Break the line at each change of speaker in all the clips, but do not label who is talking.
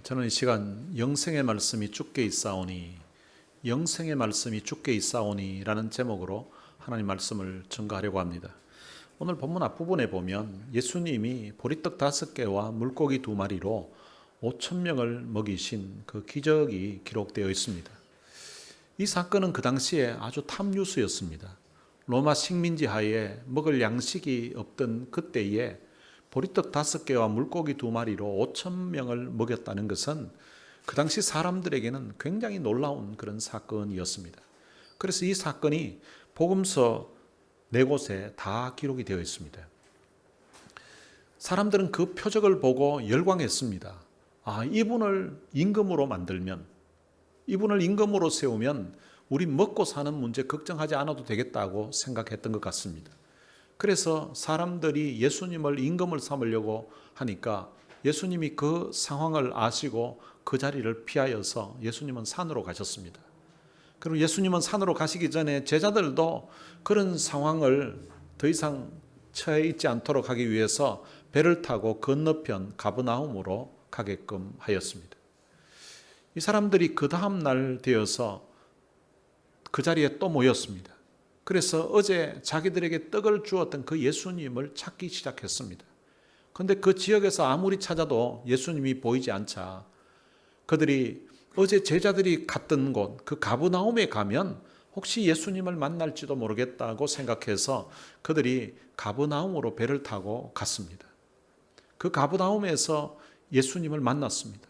저는 이 시간 영생의 말씀이 주께 있사오니 영생의 말씀이 주께 있사오니 라는 제목으로 하나님 말씀을 전가하려고 합니다. 오늘 본문 앞부분에 보면 예수님이 보리떡 5개와 물고기 2마리로 5,000명을 먹이신 그 기적이 기록되어 있습니다. 이 사건은 그 당시에 아주 탑뉴스였습니다. 로마 식민지 하에 먹을 양식이 없던 그때에 보리떡 5개와 물고기 2마리로 5,000명을 먹였다는 것은 그 당시 사람들에게는 굉장히 놀라운 그런 사건이었습니다. 그래서 이 사건이 복음서 4곳에 다 기록이 되어 있습니다. 사람들은 그 표적을 보고 열광했습니다. 이분을 임금으로 만들면, 이분을 임금으로 세우면 우리 먹고 사는 문제 걱정하지 않아도 되겠다고 생각했던 것 같습니다. 그래서 사람들이 예수님을 임금을 삼으려고 하니까 예수님이 그 상황을 아시고 그 자리를 피하여서 예수님은 산으로 가셨습니다. 그리고 예수님은 산으로 가시기 전에 제자들도 그런 상황을 더 이상 처해 있지 않도록 하기 위해서 배를 타고 건너편 가버나움으로 가게끔 하였습니다. 이 사람들이 그 다음 날 되어서 그 자리에 또 모였습니다. 그래서 어제 자기들에게 떡을 주었던 그 예수님을 찾기 시작했습니다. 그런데 그 지역에서 아무리 찾아도 예수님이 보이지 않자 그들이 어제 제자들이 갔던 곳, 그 가버나움에 가면 혹시 예수님을 만날지도 모르겠다고 생각해서 그들이 가버나움으로 배를 타고 갔습니다. 그 가버나움에서 예수님을 만났습니다.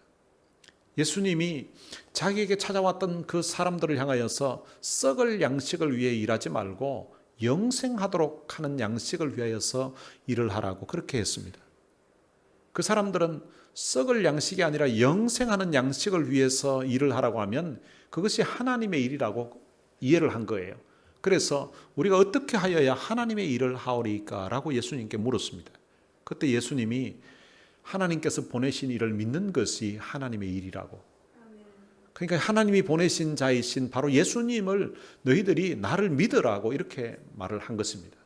예수님이 자기에게 찾아왔던 그 사람들을 향하여서 썩을 양식을 위해 일하지 말고 영생하도록 하는 양식을 위하여서 일을 하라고 그렇게 했습니다. 그 사람들은 썩을 양식이 아니라 영생하는 양식을 위해서 일을 하라고 하면 그것이 하나님의 일이라고 이해를 한 거예요. 그래서 우리가 어떻게 하여야 하나님의 일을 하오리까? 라고 예수님께 물었습니다. 그때 예수님이 하나님께서 보내신 일을 믿는 것이 하나님의 일이라고. 그러니까 하나님이 보내신 자이신 바로 예수님을 너희들이 나를 믿으라고 이렇게 말을 한 것입니다.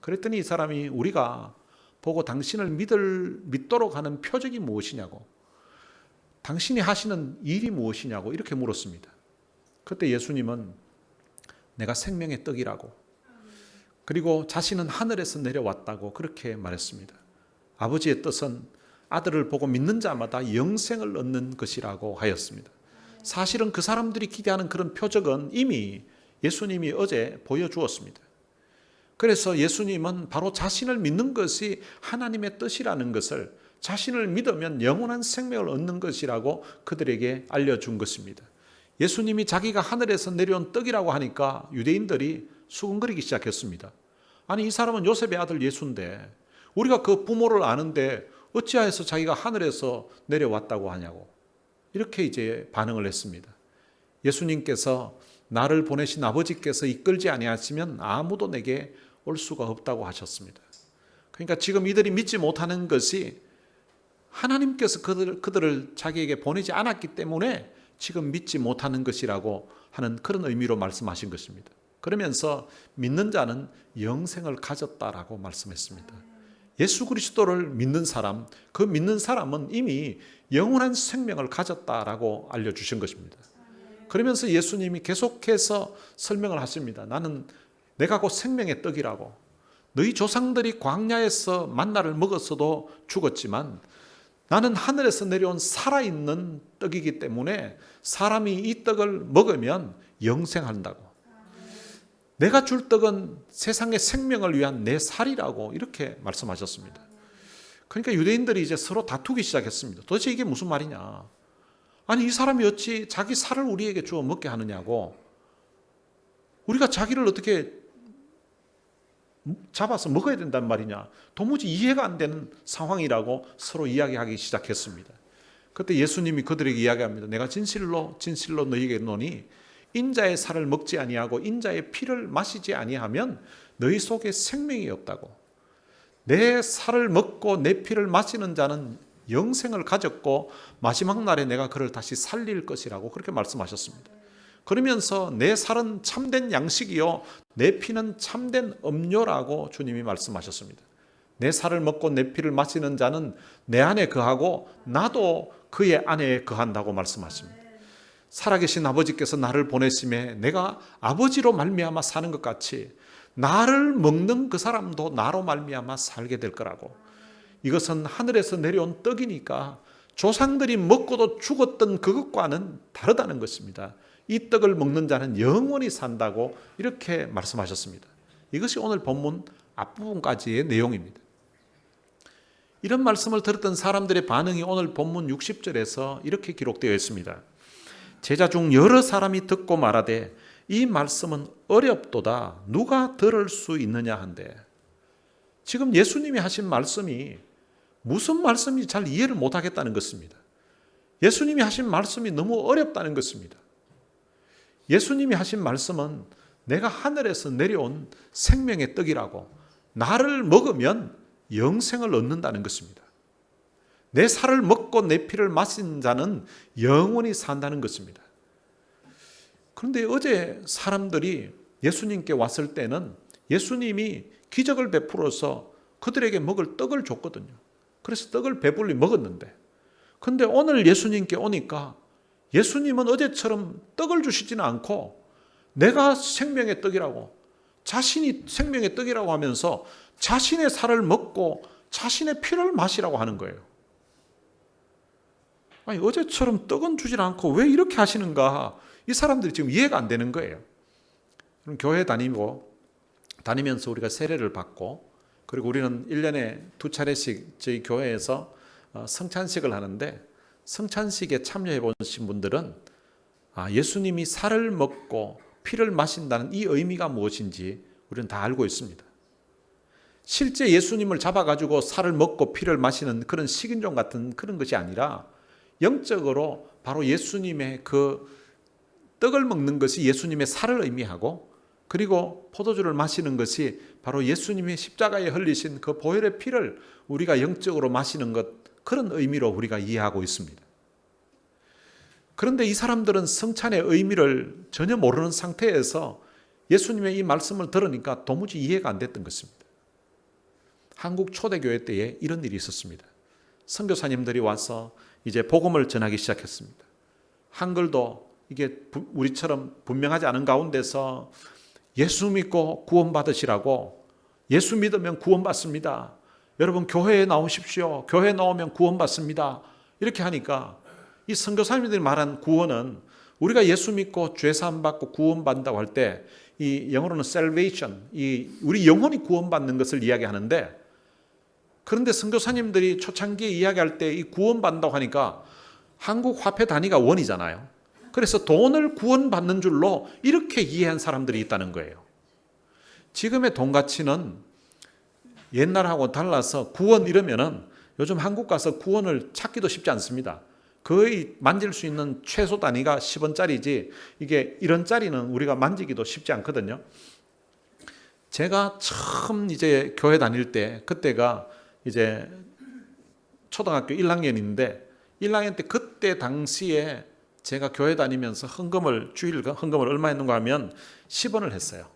그랬더니 이 사람이 우리가 보고 당신을 믿도록 하는 표적이 무엇이냐고, 당신이 하시는 일이 무엇이냐고 이렇게 물었습니다. 그때 예수님은 내가 생명의 떡이라고, 그리고 자신은 하늘에서 내려왔다고 그렇게 말했습니다. 아버지의 뜻은 아들을 보고 믿는 자마다 영생을 얻는 것이라고 하였습니다. 사실은 그 사람들이 기대하는 그런 표적은 이미 예수님이 어제 보여주었습니다. 그래서 예수님은 바로 자신을 믿는 것이 하나님의 뜻이라는 것을, 자신을 믿으면 영원한 생명을 얻는 것이라고 그들에게 알려준 것입니다. 예수님이 자기가 하늘에서 내려온 떡이라고 하니까 유대인들이 수군거리기 시작했습니다. 아니, 이 사람은 요셉의 아들 예수인데 우리가 그 부모를 아는데 어찌하여서 자기가 하늘에서 내려왔다고 하냐고 이렇게 이제 반응을 했습니다. 예수님께서 나를 보내신 아버지께서 이끌지 아니하시면 아무도 내게 올 수가 없다고 하셨습니다. 그러니까 지금 이들이 믿지 못하는 것이 하나님께서 그들을 자기에게 보내지 않았기 때문에 지금 믿지 못하는 것이라고 하는 그런 의미로 말씀하신 것입니다. 그러면서 믿는 자는 영생을 가졌다라고 말씀했습니다. 예수 그리스도를 믿는 사람, 그 믿는 사람은 이미 영원한 생명을 가졌다라고 알려주신 것입니다. 그러면서 예수님이 계속해서 설명을 하십니다. 내가 곧 생명의 떡이라고. 너희 조상들이 광야에서 만나를 먹었어도 죽었지만 나는 하늘에서 내려온 살아있는 떡이기 때문에 사람이 이 떡을 먹으면 영생한다고. 내가 줄 떡은 세상의 생명을 위한 내 살이라고 이렇게 말씀하셨습니다. 그러니까 유대인들이 이제 서로 다투기 시작했습니다. 도대체 이게 무슨 말이냐? 아니, 이 사람이 어찌 자기 살을 우리에게 주어 먹게 하느냐고. 우리가 자기를 어떻게 잡아서 먹어야 된단 말이냐. 도무지 이해가 안 되는 상황이라고 서로 이야기하기 시작했습니다. 그때 예수님이 그들에게 이야기합니다. 내가 진실로 진실로 너희에게 이르노니 인자의 살을 먹지 아니하고 인자의 피를 마시지 아니하면 너희 속에 생명이 없다고. 내 살을 먹고 내 피를 마시는 자는 영생을 가졌고 마지막 날에 내가 그를 다시 살릴 것이라고 그렇게 말씀하셨습니다. 그러면서 내 살은 참된 양식이요 내 피는 참된 음료라고 주님이 말씀하셨습니다. 내 살을 먹고 내 피를 마시는 자는 내 안에 거하고 나도 그의 안에 거한다고 말씀하십니다. 살아계신 아버지께서 나를 보내심에 내가 아버지로 말미암아 사는 것 같이 나를 먹는 그 사람도 나로 말미암아 살게 될 거라고. 이것은 하늘에서 내려온 떡이니까 조상들이 먹고도 죽었던 그것과는 다르다는 것입니다. 이 떡을 먹는 자는 영원히 산다고 이렇게 말씀하셨습니다. 이것이 오늘 본문 앞부분까지의 내용입니다. 이런 말씀을 들었던 사람들의 반응이 오늘 본문 60절에서 이렇게 기록되어 있습니다. 제자 중 여러 사람이 듣고 말하되 이 말씀은 어렵도다 누가 들을 수 있느냐 한데, 지금 예수님이 하신 말씀이 무슨 말씀인지 잘 이해를 못하겠다는 것입니다. 예수님이 하신 말씀이 너무 어렵다는 것입니다. 예수님이 하신 말씀은 내가 하늘에서 내려온 생명의 떡이라고, 나를 먹으면 영생을 얻는다는 것입니다. 내 살을 먹고 내 피를 마신 자는 영원히 산다는 것입니다. 그런데 어제 사람들이 예수님께 왔을 때는 예수님이 기적을 베풀어서 그들에게 먹을 떡을 줬거든요. 그래서 떡을 배불리 먹었는데, 그런데 오늘 예수님께 오니까 예수님은 어제처럼 떡을 주시지는 않고 내가 생명의 떡이라고, 자신이 생명의 떡이라고 하면서 자신의 살을 먹고 자신의 피를 마시라고 하는 거예요. 아니, 어제처럼 떡은 주질 않고 왜 이렇게 하시는가? 이 사람들이 지금 이해가 안 되는 거예요. 그럼 교회 다니면서 우리가 세례를 받고, 그리고 우리는 1년에 2차례씩 저희 교회에서 성찬식을 하는데, 성찬식에 참여해 보신 분들은 예수님이 살을 먹고 피를 마신다는 이 의미가 무엇인지 우리는 다 알고 있습니다. 실제 예수님을 잡아가지고 살을 먹고 피를 마시는 그런 식인종 같은 그런 것이 아니라, 영적으로 바로 예수님의 그 떡을 먹는 것이 예수님의 살을 의미하고, 그리고 포도주를 마시는 것이 바로 예수님의 십자가에 흘리신 그 보혈의 피를 우리가 영적으로 마시는 것, 그런 의미로 우리가 이해하고 있습니다. 그런데 이 사람들은 성찬의 의미를 전혀 모르는 상태에서 예수님의 이 말씀을 들으니까 도무지 이해가 안 됐던 것입니다. 한국 초대교회 때에 이런 일이 있었습니다. 선교사님들이 와서 이제 복음을 전하기 시작했습니다. 한글도 이게 우리처럼 분명하지 않은 가운데서 예수 믿고 구원받으시라고, 예수 믿으면 구원받습니다, 여러분 교회에 나오십시오, 교회에 나오면 구원받습니다, 이렇게 하니까 이 선교사님들이 말한 구원은 우리가 예수 믿고 죄사함 받고 구원받는다고 할 때 이 영어로는 salvation, 우리 영혼이 구원받는 것을 이야기하는데, 그런데 선교사님들이 초창기에 이야기할 때 이 구원받는다고 하니까 한국 화폐 단위가 원이잖아요. 그래서 돈을 구원받는 줄로 이렇게 이해한 사람들이 있다는 거예요. 지금의 돈 가치는 옛날하고 달라서 구원 이러면은 요즘 한국 가서 구원을 찾기도 쉽지 않습니다. 거의 만질 수 있는 최소 단위가 10원짜리지 이게 1원짜리는 우리가 만지기도 쉽지 않거든요. 제가 처음 이제 교회 다닐 때, 그때가 이제 초등학교 1학년인데 1학년 때 그때 당시에 제가 교회 다니면서 주일 헌금을 얼마 했는가 하면 10원을 했어요.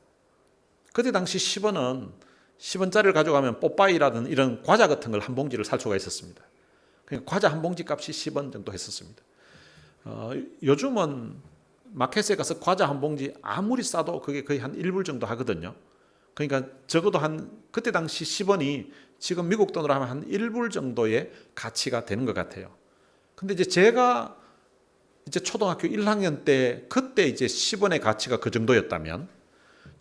그때 당시 10원짜리를 가져가면 뽀빠이라든 이런 과자 같은 걸 한 봉지를 살 수가 있었습니다. 그러니까 과자 한 봉지 값이 10원 정도 했었습니다. 요즘은 마켓에 가서 과자 한 봉지 아무리 싸도 그게 거의 한 1불 정도 하거든요. 그러니까 적어도 그때 당시 10원이 지금 미국 돈으로 하면 한 1불 정도의 가치가 되는 것 같아요. 근데 이제 제가 초등학교 1학년 때 그때 이제 10원의 가치가 그 정도였다면,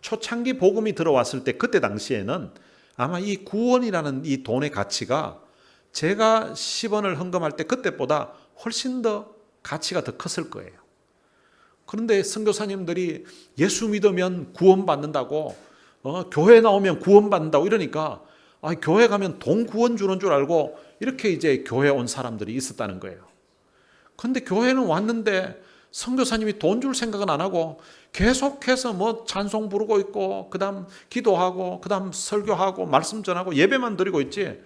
초창기 복음이 들어왔을 때 그때 당시에는 아마 이 구원이라는 이 돈의 가치가 제가 10원을 헌금할 때 그때보다 훨씬 더 가치가 더 컸을 거예요. 그런데 선교사님들이 예수 믿으면 구원받는다고, 교회 나오면 구원받는다고 이러니까 교회 가면 돈 구원 주는 줄 알고 이렇게 이제 교회 온 사람들이 있었다는 거예요. 그런데 교회는 왔는데 선교사님이 돈 줄 생각은 안 하고 계속해서 뭐 찬송 부르고 있고, 그 다음 기도하고, 그 다음 설교하고, 말씀 전하고, 예배만 드리고 있지,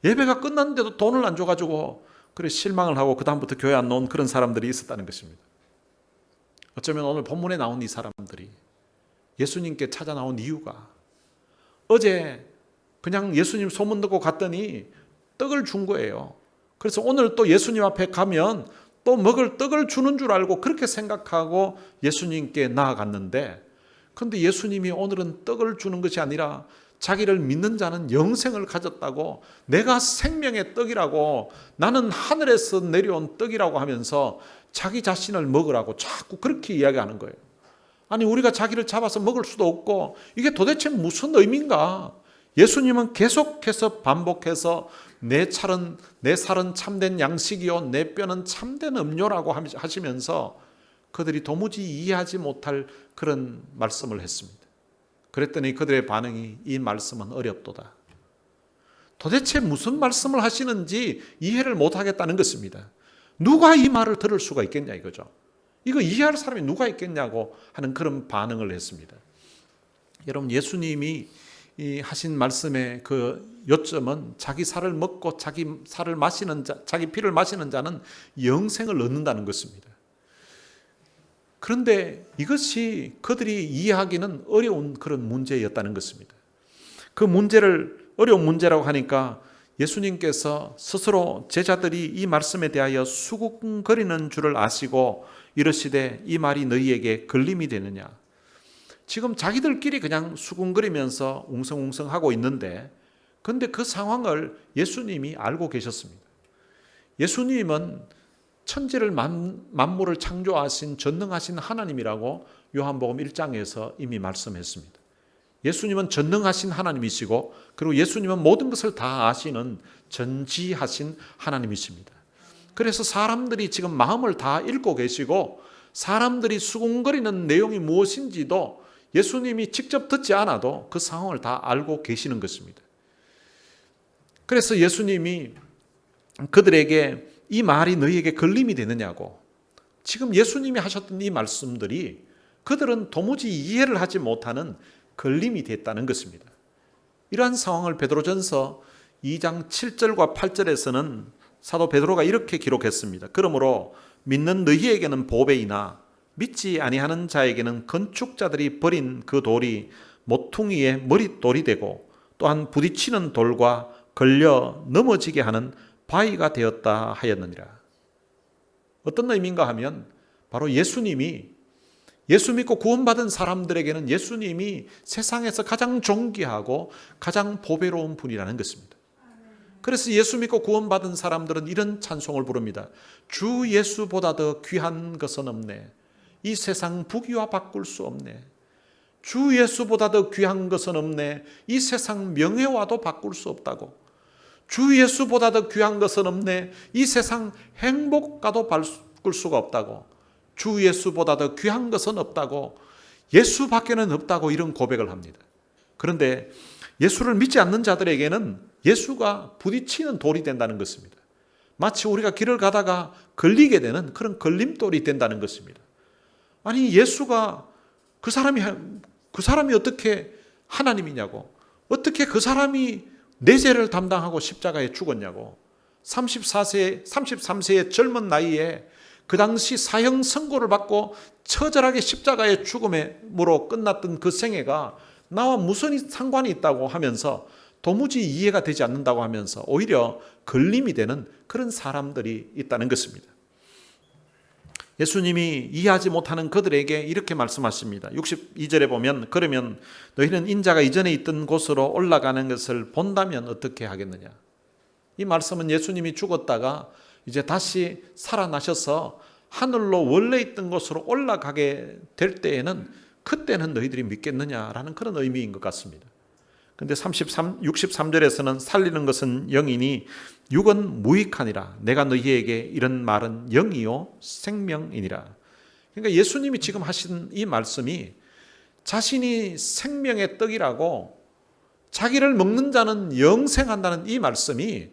예배가 끝났는데도 돈을 안 줘가지고 그래 실망을 하고 그 다음부터 교회 안 나온 그런 사람들이 있었다는 것입니다. 어쩌면 오늘 본문에 나온 이 사람들이 예수님께 찾아 나온 이유가 어제 그냥 예수님 소문 듣고 갔더니 떡을 준 거예요. 그래서 오늘 또 예수님 앞에 가면 또 먹을 떡을 주는 줄 알고 그렇게 생각하고 예수님께 나아갔는데, 그런데 예수님이 오늘은 떡을 주는 것이 아니라 자기를 믿는 자는 영생을 가졌다고, 내가 생명의 떡이라고, 나는 하늘에서 내려온 떡이라고 하면서 자기 자신을 먹으라고 자꾸 그렇게 이야기하는 거예요. 아니, 우리가 자기를 잡아서 먹을 수도 없고 이게 도대체 무슨 의미인가? 예수님은 계속해서 반복해서 내 살은 참된 양식이요 내 뼈는 참된 음료라고 하시면서 그들이 도무지 이해하지 못할 그런 말씀을 했습니다. 그랬더니 그들의 반응이 이 말씀은 어렵도다. 도대체 무슨 말씀을 하시는지 이해를 못하겠다는 것입니다. 누가 이 말을 들을 수가 있겠냐 이거죠. 이거 이해할 사람이 누가 있겠냐고 하는 그런 반응을 했습니다. 여러분, 예수님이 하신 말씀의 그 요점은 자기 살을 먹고 자기 살을 마시는 자, 자기 피를 마시는 자는 영생을 얻는다는 것입니다. 그런데 이것이 그들이 이해하기는 어려운 그런 문제였다는 것입니다. 그 문제를 어려운 문제라고 하니까 예수님께서 스스로 제자들이 이 말씀에 대하여 수군거리는 줄을 아시고 이르시되 이 말이 너희에게 걸림이 되느냐. 지금 자기들끼리 그냥 수군거리면서 웅성웅성하고 있는데, 그런데 그 상황을 예수님이 알고 계셨습니다. 예수님은 천지를 만물을 창조하신 전능하신 하나님이라고 요한복음 1장에서 이미 말씀했습니다. 예수님은 전능하신 하나님이시고, 그리고 예수님은 모든 것을 다 아시는 전지하신 하나님이십니다. 그래서 사람들이 지금 마음을 다 읽고 계시고, 사람들이 수군거리는 내용이 무엇인지도 예수님이 직접 듣지 않아도 그 상황을 다 알고 계시는 것입니다. 그래서 예수님이 그들에게 이 말이 너희에게 걸림이 되느냐고, 지금 예수님이 하셨던 이 말씀들이 그들은 도무지 이해를 하지 못하는 걸림이 됐다는 것입니다. 이러한 상황을 베드로전서 2장 7절과 8절에서는 사도 베드로가 이렇게 기록했습니다. 그러므로 믿는 너희에게는 보배이나 믿지 아니하는 자에게는 건축자들이 버린 그 돌이 모퉁이의 머릿돌이 되고 또한 부딪히는 돌과 걸려 넘어지게 하는 바위가 되었다 하였느니라. 어떤 의미인가 하면 바로 예수님이, 예수 믿고 구원받은 사람들에게는 예수님이 세상에서 가장 존귀하고 가장 보배로운 분이라는 것입니다. 그래서 예수 믿고 구원받은 사람들은 이런 찬송을 부릅니다. 주 예수보다 더 귀한 것은 없네. 이 세상 부귀와 바꿀 수 없네. 주 예수보다 더 귀한 것은 없네. 이 세상 명예와도 바꿀 수 없다고. 주 예수보다 더 귀한 것은 없네. 이 세상 행복과도 바꿀 수가 없다고. 주 예수보다 더 귀한 것은 없다고. 예수밖에는 없다고 이런 고백을 합니다. 그런데 예수를 믿지 않는 자들에게는 예수가 부딪히는 돌이 된다는 것입니다. 마치 우리가 길을 가다가 걸리게 되는 그런 걸림돌이 된다는 것입니다. 아니, 예수가 그 사람이 어떻게 하나님이냐고, 어떻게 그 사람이 내 죄를 담당하고 십자가에 죽었냐고. 33세의 젊은 나이에 그 당시 사형 선고를 받고 처절하게 십자가의 죽음으로 끝났던 그 생애가 나와 무슨 상관이 있다고 하면서 도무지 이해가 되지 않는다고 하면서 오히려 걸림이 되는 그런 사람들이 있다는 것입니다. 예수님이 이해하지 못하는 그들에게 이렇게 말씀하십니다. 62절에 보면 그러면 너희는 인자가 이전에 있던 곳으로 올라가는 것을 본다면 어떻게 하겠느냐. 이 말씀은 예수님이 죽었다가 이제 다시 살아나셔서 하늘로 원래 있던 곳으로 올라가게 될 때에는 그때는 너희들이 믿겠느냐라는 그런 의미인 것 같습니다. 그런데 63절에서는 살리는 것은 영이니 육은 무익하니라. 내가 너희에게 이런 말은 영이요 생명이니라. 그러니까 예수님이 지금 하신 이 말씀이 자신이 생명의 떡이라고, 자기를 먹는 자는 영생한다는 이 말씀이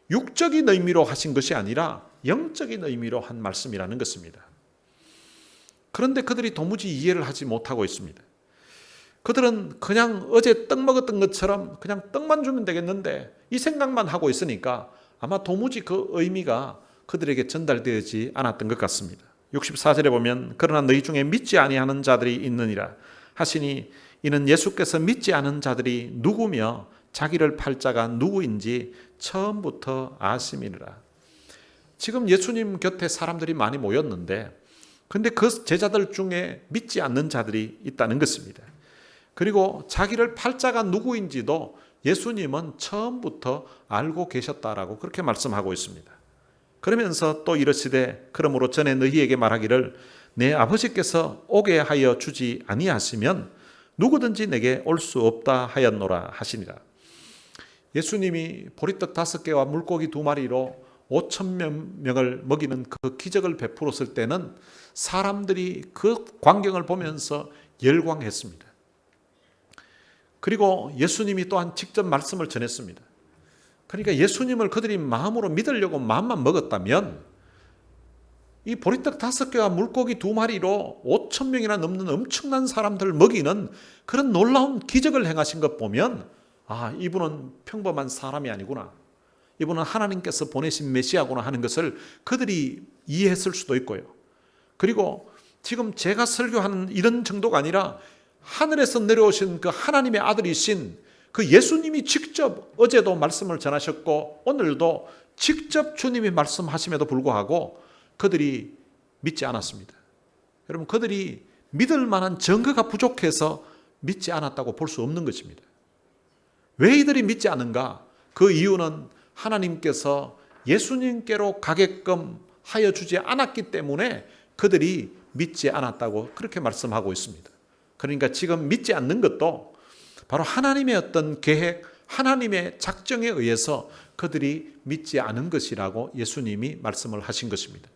육적인 의미로 하신 것이 아니라 영적인 의미로 한 말씀이라는 것입니다. 그런데 그들이 도무지 이해를 하지 못하고 있습니다. 그들은 그냥 어제 떡 먹었던 것처럼 그냥 떡만 주면 되겠는데 이 생각만 하고 있으니까 아마 도무지 그 의미가 그들에게 전달되지 않았던 것 같습니다. 64절에 보면 그러나 너희 중에 믿지 아니하는 자들이 있느니라 하시니 이는 예수께서 믿지 않은 자들이 누구며 자기를 팔 자가 누구인지 처음부터 아심이니라. 지금 예수님 곁에 사람들이 많이 모였는데 근데 그 제자들 중에 믿지 않는 자들이 있다는 것입니다. 그리고 자기를 팔 자가 누구인지도 예수님은 처음부터 알고 계셨다라고 그렇게 말씀하고 있습니다. 그러면서 또 이르시되 그러므로 전에 너희에게 말하기를 내 아버지께서 오게 하여 주지 아니하시면 누구든지 내게 올 수 없다 하였노라 하시니라. 예수님이 보리떡 5개와 물고기 2마리로 5,000명을 먹이는 그 기적을 베풀었을 때는 사람들이 그 광경을 보면서 열광했습니다. 그리고 예수님이 또한 직접 말씀을 전했습니다. 그러니까 예수님을 그들이 마음으로 믿으려고 마음만 먹었다면 이 보리떡 5개와 물고기 2마리로 5,000명이나 넘는 엄청난 사람들을 먹이는 그런 놀라운 기적을 행하신 것 보면 이분은 평범한 사람이 아니구나. 이분은 하나님께서 보내신 메시아구나 하는 것을 그들이 이해했을 수도 있고요. 그리고 지금 제가 설교하는 이런 정도가 아니라 하늘에서 내려오신 그 하나님의 아들이신 그 예수님이 직접 어제도 말씀을 전하셨고 오늘도 직접 주님이 말씀하심에도 불구하고 그들이 믿지 않았습니다. 여러분, 그들이 믿을 만한 증거가 부족해서 믿지 않았다고 볼 수 없는 것입니다. 왜 이들이 믿지 않은가? 그 이유는 하나님께서 예수님께로 가게끔 하여 주지 않았기 때문에 그들이 믿지 않았다고 그렇게 말씀하고 있습니다. 그러니까 지금 믿지 않는 것도 바로 하나님의 어떤 계획, 하나님의 작정에 의해서 그들이 믿지 않은 것이라고 예수님이 말씀을 하신 것입니다.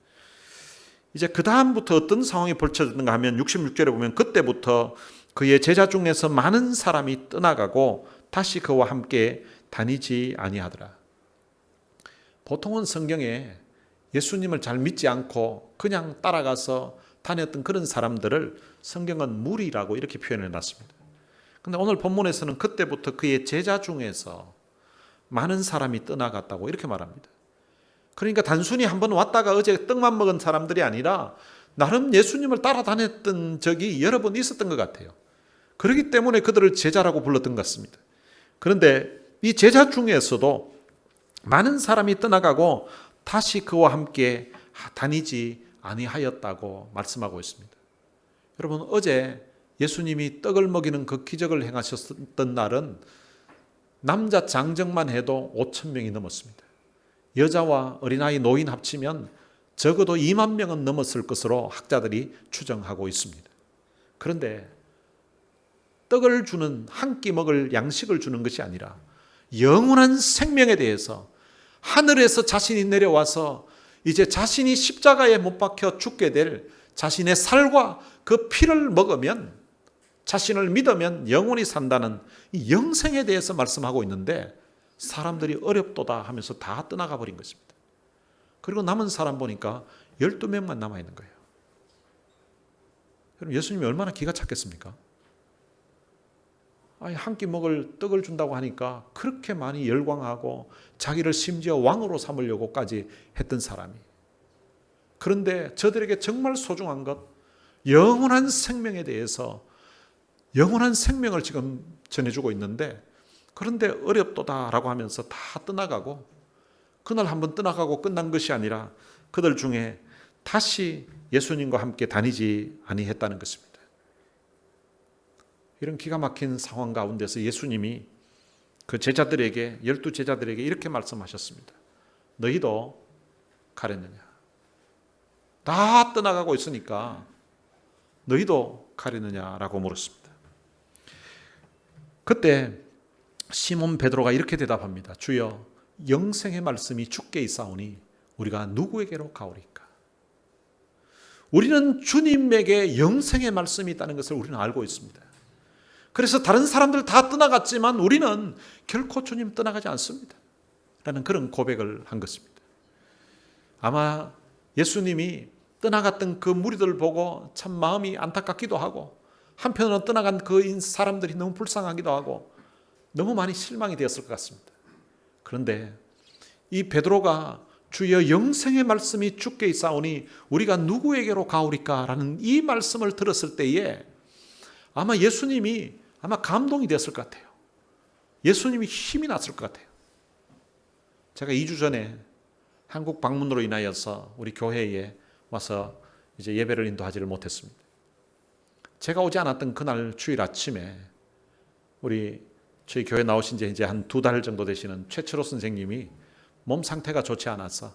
이제 그 다음부터 어떤 상황이 벌쳐졌는가 하면 66절에 보면 그때부터 그의 제자 중에서 많은 사람이 떠나가고 다시 그와 함께 다니지 아니하더라. 보통은 성경에 예수님을 잘 믿지 않고 그냥 따라가서 다녔던 그런 사람들을 성경은 무리라고 이렇게 표현해 놨습니다. 그런데 오늘 본문에서는 그때부터 그의 제자 중에서 많은 사람이 떠나갔다고 이렇게 말합니다. 그러니까 단순히 한번 왔다가 어제 떡만 먹은 사람들이 아니라 나름 예수님을 따라다녔던 적이 여러 번 있었던 것 같아요. 그렇기 때문에 그들을 제자라고 불렀던 것 같습니다. 그런데 이 제자 중에서도 많은 사람이 떠나가고 다시 그와 함께 다니지 아니하였다고 말씀하고 있습니다. 여러분, 어제 예수님이 떡을 먹이는 그 기적을 행하셨던 날은 남자 장정만 해도 5,000명이 넘었습니다. 여자와 어린아이, 노인 합치면 적어도 2만 명은 넘었을 것으로 학자들이 추정하고 있습니다. 그런데 떡을 주는, 한 끼 먹을 양식을 주는 것이 아니라 영원한 생명에 대해서 하늘에서 자신이 내려와서 이제 자신이 십자가에 못 박혀 죽게 될 자신의 살과 그 피를 먹으면, 자신을 믿으면 영원히 산다는 이 영생에 대해서 말씀하고 있는데 사람들이 어렵도다 하면서 다 떠나가 버린 것입니다. 그리고 남은 사람 보니까 12명만 남아있는 거예요. 여러분, 예수님이 얼마나 기가 찼겠습니까? 한 끼 먹을 떡을 준다고 하니까 그렇게 많이 열광하고 자기를 심지어 왕으로 삼으려고까지 했던 사람이, 그런데 저들에게 정말 소중한 것, 영원한 생명에 대해서 영원한 생명을 지금 전해주고 있는데, 그런데 어렵도다라고 하면서 다 떠나가고, 그날 한번 떠나가고 끝난 것이 아니라 그들 중에 다시 예수님과 함께 다니지 아니했다는 것입니다. 이런 기가 막힌 상황 가운데서 예수님이 그 제자들에게, 12제자들에게 이렇게 말씀하셨습니다. 너희도 가려느냐? 다 떠나가고 있으니까 너희도 가려느냐라고 물었습니다. 그때 시몬 베드로가 이렇게 대답합니다. 주여, 영생의 말씀이 주께 있사오니 우리가 누구에게로 가오리까? 우리는 주님에게 영생의 말씀이 있다는 것을 우리는 알고 있습니다. 그래서 다른 사람들 다 떠나갔지만 우리는 결코 주님 떠나가지 않습니다 라는 그런 고백을 한 것입니다. 아마 예수님이 떠나갔던 그 무리들을 보고 참 마음이 안타깝기도 하고, 한편으로는 떠나간 그 사람들이 너무 불쌍하기도 하고 너무 많이 실망이 되었을 것 같습니다. 그런데 이 베드로가 주여 영생의 말씀이 주께 있사오니 우리가 누구에게로 가오리까? 라는 이 말씀을 들었을 때에 아마 예수님이 감동이 되었을 것 같아요. 예수님이 힘이 났을 것 같아요. 제가 2주 전에 한국 방문으로 인하여서 우리 교회에 와서 이제 예배를 인도하지를 못했습니다. 제가 오지 않았던 그날 주일 아침에 저희 교회 나오신 지 이제 한 2달 정도 되시는 최철호 선생님이 몸 상태가 좋지 않아서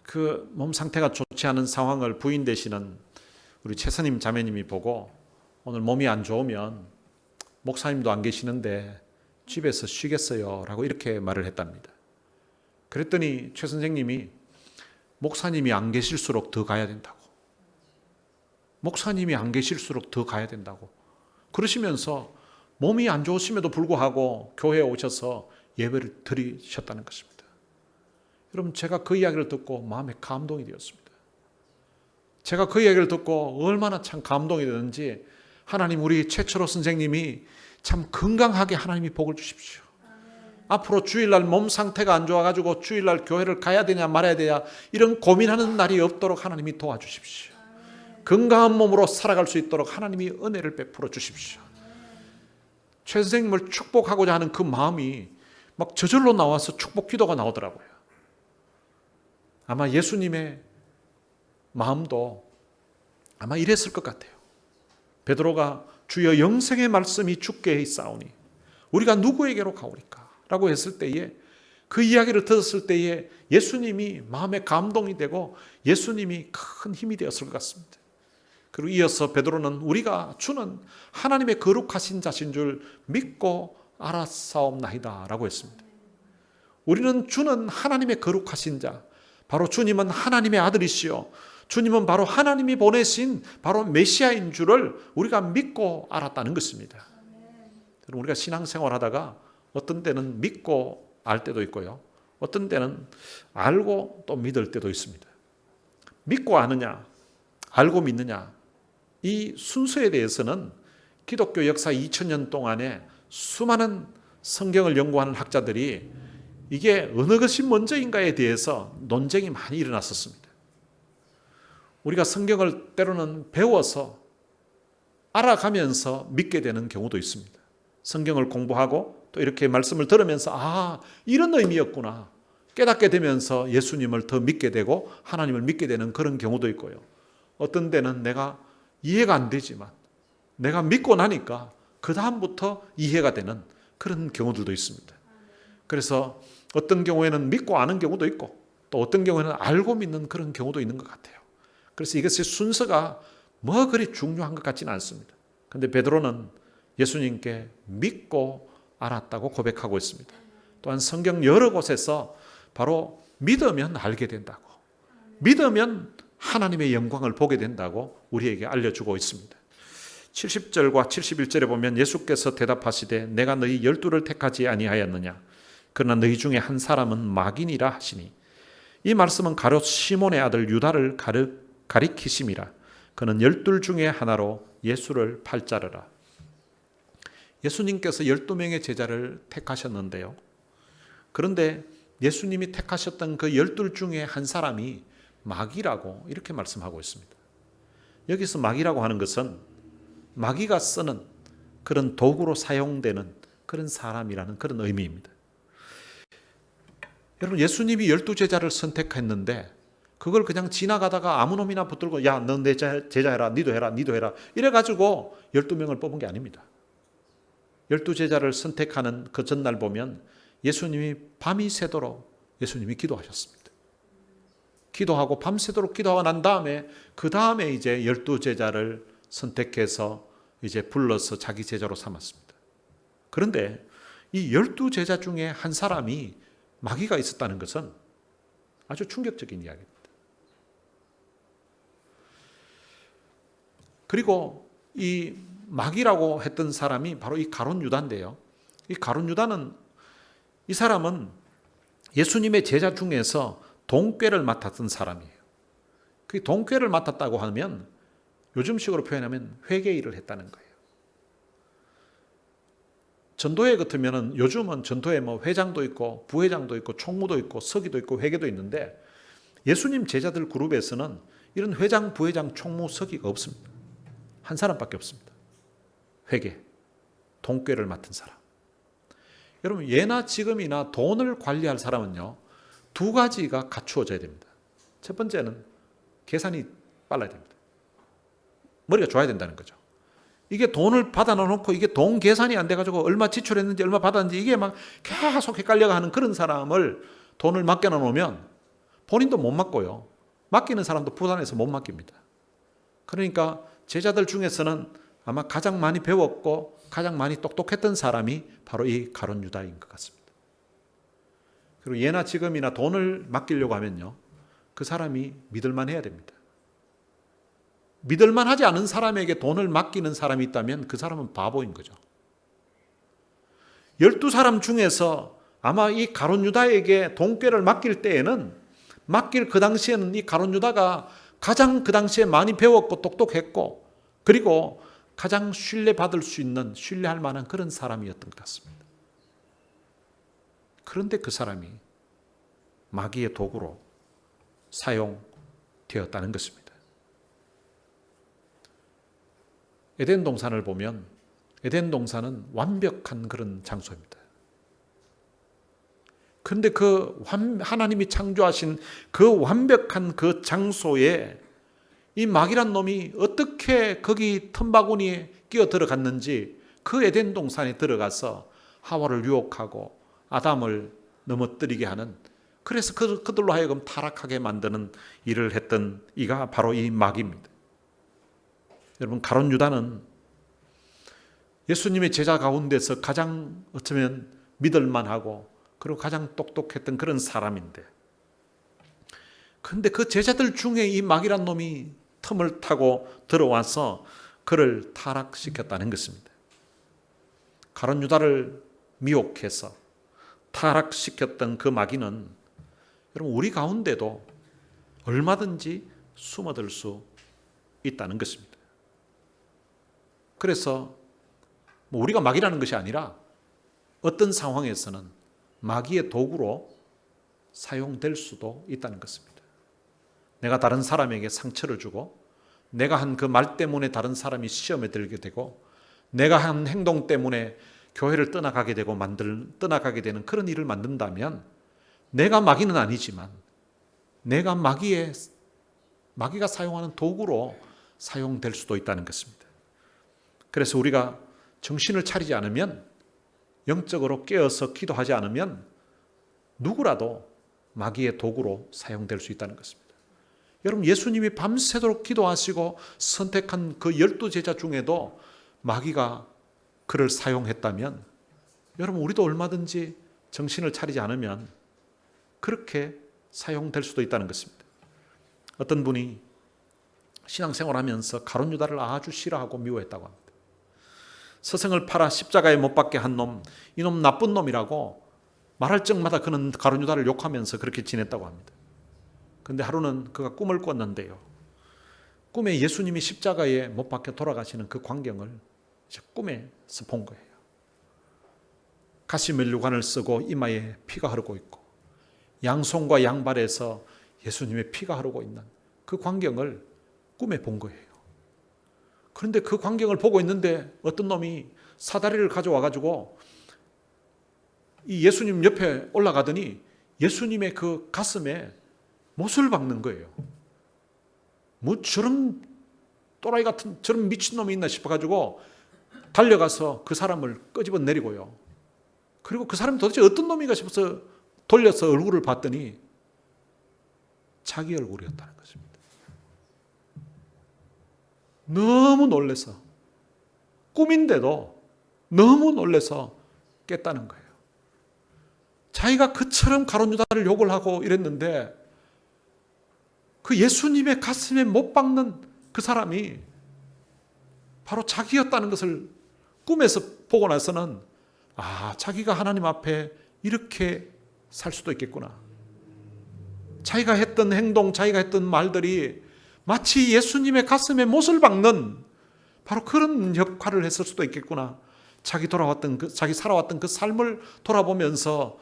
그 몸 상태가 좋지 않은 상황을 부인 되시는 우리 최선임 자매님이 보고 오늘 몸이 안 좋으면 목사님도 안 계시는데 집에서 쉬겠어요 라고 이렇게 말을 했답니다. 그랬더니 최 선생님이 목사님이 안 계실수록 더 가야 된다고. 목사님이 안 계실수록 더 가야 된다고. 그러시면서 몸이 안 좋으심에도 불구하고 교회에 오셔서 예배를 드리셨다는 것입니다. 여러분, 제가 그 이야기를 듣고 마음에 감동이 되었습니다. 제가 그 이야기를 듣고 얼마나 참 감동이 되는지, 하나님 우리 최철호 선생님이 참 건강하게 하나님이 복을 주십시오. 앞으로 주일날 몸 상태가 안 좋아가지고 주일날 교회를 가야 되냐 말아야 되냐 이런 고민하는 날이 없도록 하나님이 도와주십시오. 건강한 몸으로 살아갈 수 있도록 하나님이 은혜를 베풀어 주십시오. 최 선생님을 축복하고자 하는 그 마음이 막 저절로 나와서 축복 기도가 나오더라고요. 아마 예수님의 마음도 아마 이랬을 것 같아요. 베드로가 주여 영생의 말씀이 주께 있사오니 우리가 누구에게로 가오리까? 라고 했을 때에, 그 이야기를 들었을 때에 예수님이 마음에 감동이 되고 예수님이 큰 힘이 되었을 것 같습니다. 그리고 이어서 베드로는 우리가 주는 하나님의 거룩하신 자신 줄 믿고 알았사옵나이다 라고 했습니다. 우리는 주는 하나님의 거룩하신 자, 바로 주님은 하나님의 아들이시요 주님은 바로 하나님이 보내신 바로 메시아인 줄을 우리가 믿고 알았다는 것입니다. 우리가 신앙생활 하다가 어떤 때는 믿고 알 때도 있고요, 어떤 때는 알고 또 믿을 때도 있습니다. 믿고 아느냐, 알고 믿느냐, 이 순서에 대해서는 기독교 역사 2000년 동안에 수많은 성경을 연구하는 학자들이 이게 어느 것이 먼저인가에 대해서 논쟁이 많이 일어났었습니다. 우리가 성경을 때로는 배워서 알아가면서 믿게 되는 경우도 있습니다. 성경을 공부하고 또 이렇게 말씀을 들으면서 이런 의미였구나 깨닫게 되면서 예수님을 더 믿게 되고 하나님을 믿게 되는 그런 경우도 있고요. 어떤 때는 내가 이해가 안 되지만 내가 믿고 나니까 그 다음부터 이해가 되는 그런 경우들도 있습니다. 그래서 어떤 경우에는 믿고 아는 경우도 있고 또 어떤 경우에는 알고 믿는 그런 경우도 있는 것 같아요. 그래서 이것의 순서가 뭐 그리 중요한 것 같지는 않습니다. 그런데 베드로는 예수님께 믿고 알았다고 고백하고 있습니다. 또한 성경 여러 곳에서 바로 믿으면 알게 된다고, 믿으면 하나님의 영광을 보게 된다고 우리에게 알려주고 있습니다. 70절과 71절에 보면 예수께서 대답하시되 내가 너희 12를 택하지 아니하였느냐, 그러나 너희 중에 한 사람은 마귀니라 하시니, 이 말씀은 가룟 시몬의 아들 유다를 가리키심이라. 그는 12 중에 하나로 예수를 팔자르라. 예수님께서 12명의 제자를 택하셨는데요, 그런데 예수님이 택하셨던 그 12 중에 한 사람이 마귀라고 이렇게 말씀하고 있습니다. 여기서 마귀라고 하는 것은 마귀가 쓰는 그런 도구로 사용되는 그런 사람이라는 그런 의미입니다. 여러분, 예수님이 12제자를 선택했는데 그걸 그냥 지나가다가 아무 놈이나 붙들고 야, 넌 내 제자 해라, 니도 해라, 니도 해라 이래가지고 12명을 뽑은 게 아닙니다. 12제자를 선택하는 그 전날 보면 예수님이 밤이 새도록 예수님이 기도하셨습니다. 기도하고 밤새도록 기도하고 난 다음에 그 다음에 이제 12제자를 선택해서 이제 불러서 자기 제자로 삼았습니다. 그런데 이 12제자 중에 한 사람이 마귀가 있었다는 것은 아주 충격적인 이야기입니다. 그리고 이 마귀라고 했던 사람이 바로 이 가룟 유다인데요, 이 가룟 유다는, 이 사람은 예수님의 제자 중에서 동꾀를 맡았던 사람이에요. 그 동꾀를 맡았다고 하면 요즘식으로 표현하면 회계 일을 했다는 거예요. 전도회 같으면 요즘은 전도회 뭐 회장도 있고 부회장도 있고 총무도 있고 서기도 있고 회계도 있는데, 예수님 제자들 그룹에서는 이런 회장, 부회장, 총무, 서기가 없습니다. 한 사람밖에 없습니다. 회계, 돈꾀를 맡은 사람. 여러분, 예나 지금이나 돈을 관리할 사람은요, 두 가지가 갖추어져야 됩니다. 첫 번째는 계산이 빨라야 됩니다. 머리가 좋아야 된다는 거죠. 이게 돈을 받아 놓고 이게 돈 계산이 안 돼가지고 얼마 지출했는지 얼마 받았는지 이게 막 계속 헷갈려가 하는 그런 사람을 돈을 맡겨 놓으면 본인도 못 맡고요. 맡기는 사람도 부담해서 못 맡깁니다. 그러니까 제자들 중에서는 아마 가장 많이 배웠고 가장 많이 똑똑했던 사람이 바로 이 가룟 유다인 것 같습니다. 그리고 예나 지금이나 돈을 맡기려고 하면요, 그 사람이 믿을만 해야 됩니다. 믿을만 하지 않은 사람에게 돈을 맡기는 사람이 있다면 그 사람은 바보인 거죠. 12사람 중에서 아마 이 가룟 유다에게 돈꾀를 맡길 때에는, 맡길 그 당시에는 이 가룟 유다가 가장 그 당시에 많이 배웠고 똑똑했고 그리고 가장 신뢰받을 수 있는, 신뢰할 만한 그런 사람이었던 것 같습니다. 그런데 그 사람이 마귀의 도구로 사용되었다는 것입니다. 에덴 동산을 보면 에덴 동산은 완벽한 그런 장소입니다. 그런데 그 하나님이 창조하신 그 완벽한 그 장소에 이 마귀란 놈이 어떻게 거기 틈바구니에 끼어 들어갔는지, 그 에덴 동산에 들어가서 하와를 유혹하고 아담을 넘어뜨리게 하는, 그래서 그들로 하여금 타락하게 만드는 일을 했던 이가 바로 이 마귀입니다. 여러분, 가룟 유다는 예수님의 제자 가운데서 가장 어쩌면 믿을만하고 그리고 가장 똑똑했던 그런 사람인데, 그런데 그 제자들 중에 이 마귀란 놈이 틈을 타고 들어와서 그를 타락시켰다는 것입니다. 가룟 유다를 미혹해서 타락시켰던 그 마귀는 여러분, 우리 가운데도 얼마든지 숨어들 수 있다는 것입니다. 그래서 우리가 마귀라는 것이 아니라 어떤 상황에서는 마귀의 도구로 사용될 수도 있다는 것입니다. 내가 다른 사람에게 상처를 주고, 내가 한 그 말 때문에 다른 사람이 시험에 들게 되고, 내가 한 행동 때문에 교회를 떠나가게 되고 떠나가게 되는 그런 일을 만든다면 내가 마귀는 아니지만 내가 마귀가 사용하는 도구로 사용될 수도 있다는 것입니다. 그래서 우리가 정신을 차리지 않으면, 영적으로 깨어서 기도하지 않으면 누구라도 마귀의 도구로 사용될 수 있다는 것입니다. 여러분, 예수님이 밤새도록 기도하시고 선택한 그 12제자 중에도 마귀가 그를 사용했다면, 여러분, 우리도 얼마든지 정신을 차리지 않으면 그렇게 사용될 수도 있다는 것입니다. 어떤 분이 신앙생활하면서 가룟 유다를 아주 싫어하고 미워했다고 합니다. 스승을 팔아 십자가에 못 박게 한 놈, 이놈 나쁜 놈이라고 말할 적마다 그는 가룟 유다를 욕하면서 그렇게 지냈다고 합니다. 그런데 하루는 그가 꿈을 꿨는데요, 꿈에 예수님이 십자가에 못 박혀 돌아가시는 그 광경을 꿈에서 본 거예요. 가시면류관을 쓰고 이마에 피가 흐르고 있고 양손과 양발에서 예수님의 피가 흐르고 있는 그 광경을 꿈에 본 거예요. 그런데 그 광경을 보고 있는데 어떤 놈이 사다리를 가져와 가지고 이 예수님 옆에 올라가더니 예수님의 그 가슴에 못을 박는 거예요. 뭐 저런 또라이 같은 저런 미친놈이 있나 싶어가지고 달려가서 그 사람을 끄집어 내리고요. 그리고 그 사람이 도대체 어떤 놈인가 싶어서 돌려서 얼굴을 봤더니 자기 얼굴이었다는 것입니다. 너무 놀라서, 꿈인데도 너무 놀라서 깼다는 거예요. 자기가 그처럼 가룟 유다를 욕을 하고 이랬는데 그 예수님의 가슴에 못 박는 그 사람이 바로 자기였다는 것을 꿈에서 보고 나서는, 자기가 하나님 앞에 이렇게 살 수도 있겠구나. 자기가 했던 행동, 자기가 했던 말들이 마치 예수님의 가슴에 못을 박는 바로 그런 역할을 했을 수도 있겠구나. 자기 살아왔던 그 삶을 돌아보면서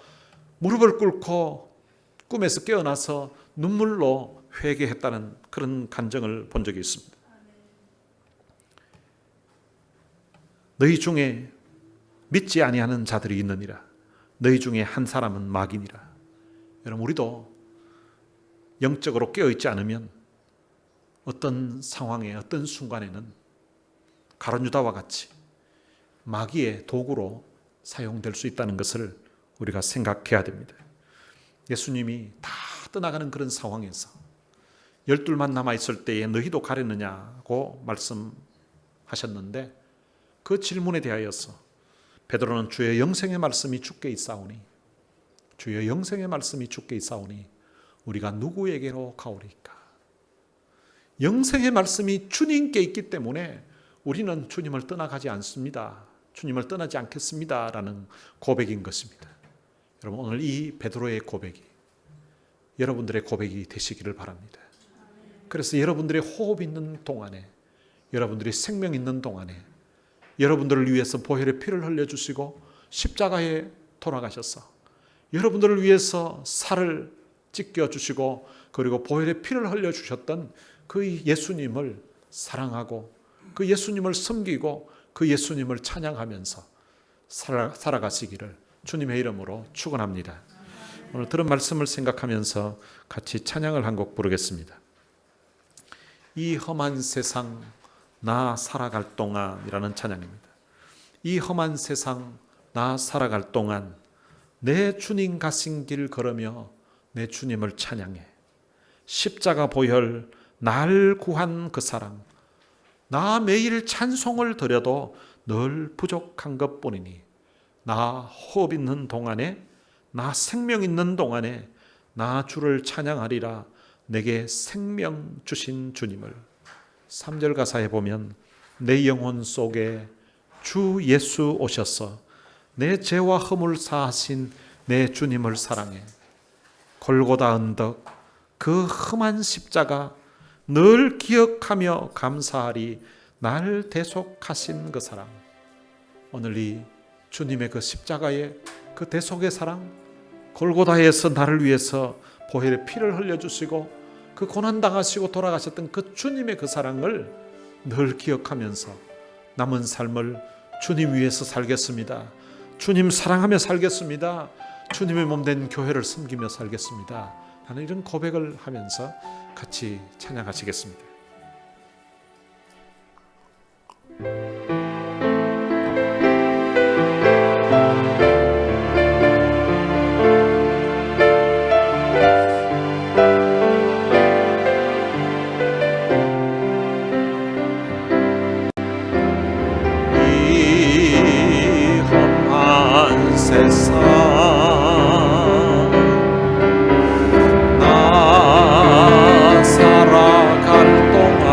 무릎을 꿇고 꿈에서 깨어나서 눈물로 회개했다는 그런 간증을 본 적이 있습니다. 너희 중에 믿지 아니하는 자들이 있느니라. 너희 중에 한 사람은 마귀니라. 여러분, 우리도 영적으로 깨어있지 않으면 어떤 상황에, 어떤 순간에는 가룟유다와 같이 마귀의 도구로 사용될 수 있다는 것을 우리가 생각해야 됩니다. 예수님이 다 떠나가는 그런 상황에서 12만 남아있을 때에 너희도 가려느냐고 말씀하셨는데, 그 질문에 대하여서 베드로는 주의 영생의 말씀이 주께 있사오니, 주의 영생의 말씀이 주께 있사오니 우리가 누구에게로 가오리까? 영생의 말씀이 주님께 있기 때문에 우리는 주님을 떠나가지 않습니다. 주님을 떠나지 않겠습니다 라는 고백인 것입니다. 여러분, 오늘 이 베드로의 고백이 여러분들의 고백이 되시기를 바랍니다. 그래서 여러분들의 호흡 있는 동안에, 여러분들이 생명 있는 동안에 여러분들을 위해서 보혈의 피를 흘려주시고 십자가에 돌아가셔서 여러분들을 위해서 살을 찢겨주시고 그리고 보혈의 피를 흘려주셨던 그 예수님을 사랑하고 그 예수님을 섬기고 그 예수님을 찬양하면서 살아가시기를 주님의 이름으로 축원합니다. 오늘 들은 말씀을 생각하면서 같이 찬양을 한 곡 부르겠습니다. 이 험한 세상 나 살아갈 동안이라는 찬양입니다. 이 험한 세상 나 살아갈 동안 내 주님 가신 길 걸으며 내 주님을 찬양해. 십자가 보혈 날 구한 그 사랑, 나 매일 찬송을 드려도 늘 부족한 것뿐이니 나 호흡 있는 동안에, 나 생명 있는 동안에 나 주를 찬양하리라. 내게 생명 주신 주님을. 3절 가사에 보면 내 영혼 속에 주 예수 오셔서 내 죄와 허물 사하신 내 주님을 사랑해. 골고다 언덕 그 험한 십자가 늘 기억하며 감사하리. 날 대속하신 그 사랑. 오늘 이 주님의 그 십자가의 그 대속의 사랑, 골고다에서 나를 위해서 보혈의 피를 흘려주시고 그 고난당하시고 돌아가셨던 그 주님의 그 사랑을 늘 기억하면서 남은 삶을 주님 위해서 살겠습니다. 주님 사랑하며 살겠습니다. 주님의 몸된 교회를 섬기며 살겠습니다. 하는 이런 고백을 하면서 같이 찬양하시겠습니다. 이 험한 세상 나 살아갈 동안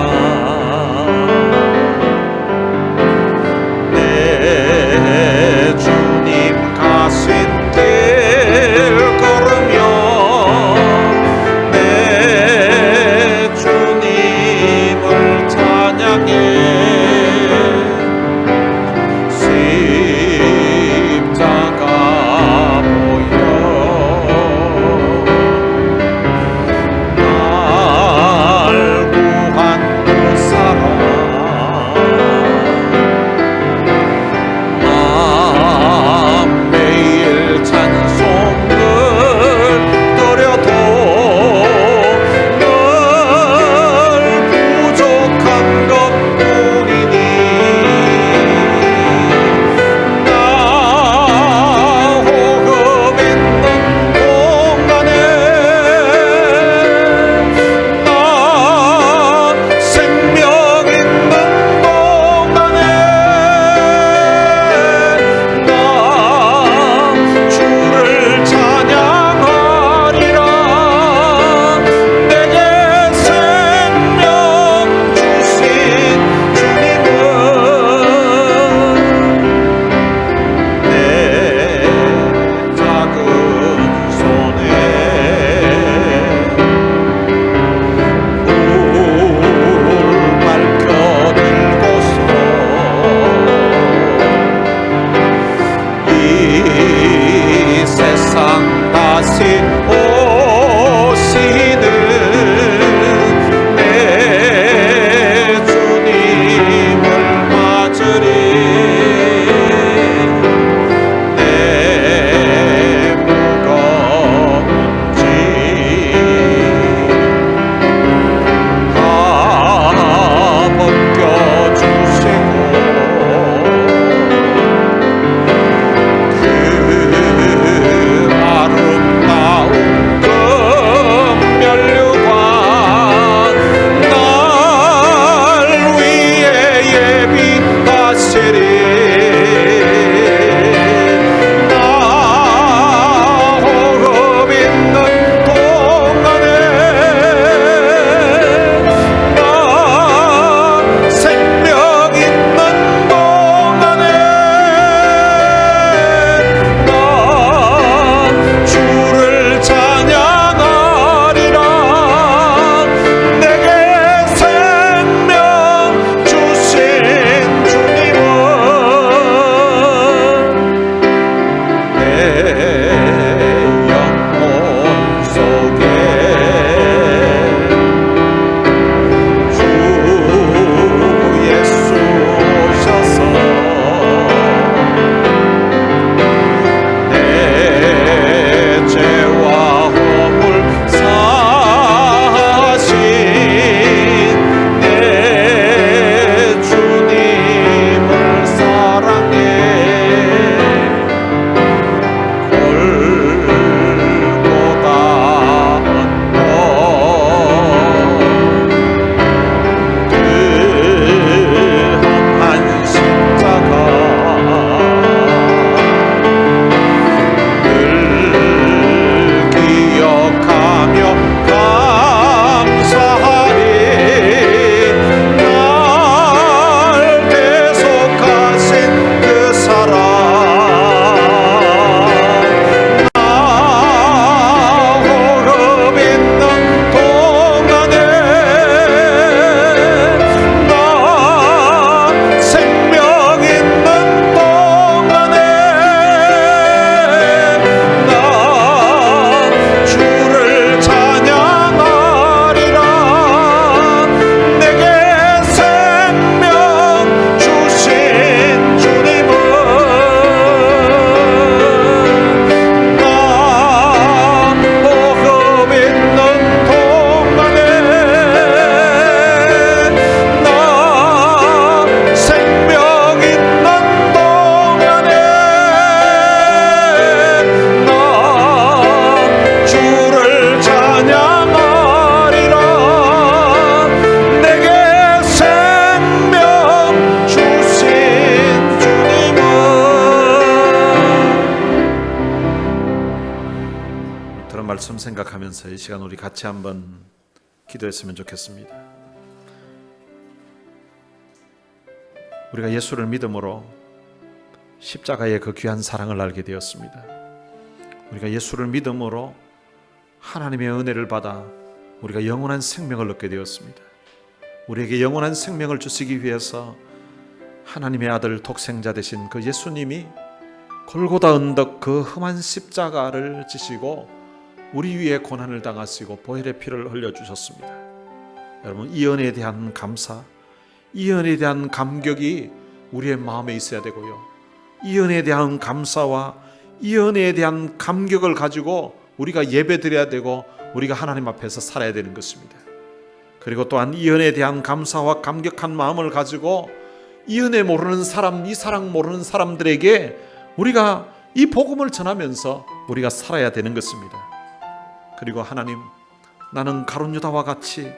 생각하면서 이 시간 우리 같이 한번 기도했으면 좋겠습니다. 우리가 예수를 믿음으로 십자가의 그 귀한 사랑을 알게 되었습니다. 우리가 예수를 믿음으로 하나님의 은혜를 받아 우리가 영원한 생명을 얻게 되었습니다. 우리에게 영원한 생명을 주시기 위해서 하나님의 아들 독생자 되신 그 예수님이 골고다 언덕 그 험한 십자가를 지시고 우리 위에 고난을 당하시고 보혈의 피를 흘려주셨습니다. 여러분, 이 은혜에 대한 감사, 이 은혜에 대한 감격이 우리의 마음에 있어야 되고요, 이 은혜에 대한 감사와 이 은혜에 대한 감격을 가지고 우리가 예배드려야 되고 우리가 하나님 앞에서 살아야 되는 것입니다. 그리고 또한 이 은혜에 대한 감사와 감격한 마음을 가지고 이 은혜 모르는 사람, 이 사랑 모르는 사람들에게 우리가 이 복음을 전하면서 우리가 살아야 되는 것입니다. 그리고 하나님, 나는 가룟 유다와 같이